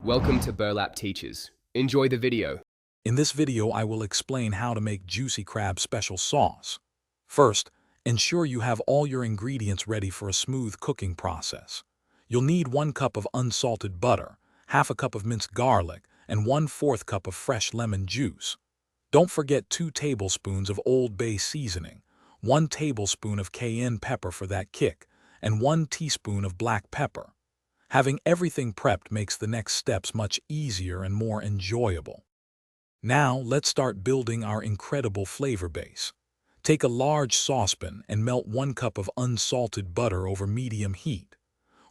Welcome to Burlap Teachers. Enjoy the video. In this video, I will explain how to make juicy crab special sauce. First, ensure you have all your ingredients ready for a smooth cooking process. You'll need 1 cup of unsalted butter, half a cup of minced garlic, and 1/4 cup of fresh lemon juice. Don't forget 2 tablespoons of Old Bay seasoning, 1 tablespoon of cayenne pepper for that kick, and 1 teaspoon of black pepper. Having everything prepped makes the next steps much easier and more enjoyable. Now, let's start building our incredible flavor base. Take a large saucepan and melt 1 cup of unsalted butter over medium heat.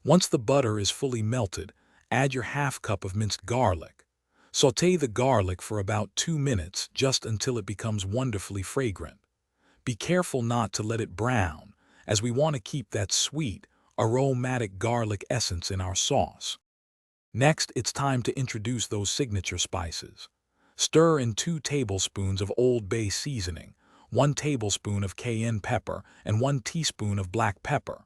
Once the butter is fully melted, add your half cup of minced garlic. Sauté the garlic for about 2 minutes, just until it becomes wonderfully fragrant. Be careful not to let it brown, as we want to keep that sweet, aromatic garlic essence in our sauce. Next, it's time to introduce those signature spices. Stir in 2 tablespoons of Old Bay seasoning, 1 tablespoon of cayenne pepper, and 1 teaspoon of black pepper.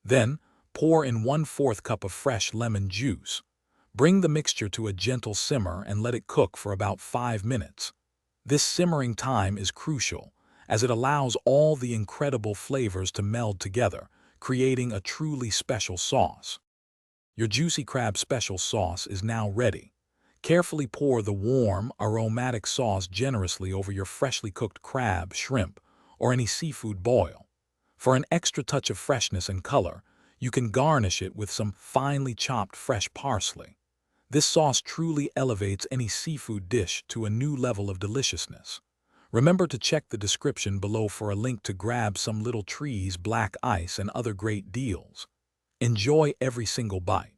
Then, pour in 1/4 cup of fresh lemon juice. Bring the mixture to a gentle simmer and let it cook for about 5 minutes. This simmering time is crucial, as it allows all the incredible flavors to meld together, creating a truly special sauce. Your juicy crab special sauce is now ready. Carefully pour the warm, aromatic sauce generously over your freshly cooked crab, shrimp, or any seafood boil. For an extra touch of freshness and color, you can garnish it with some finely chopped fresh parsley. This sauce truly elevates any seafood dish to a new level of deliciousness. Remember to check the description below for a link to grab some little trees, black ice, and other great deals. Enjoy every single bite.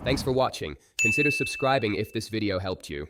Thanks for watching. Consider subscribing if this video helped you.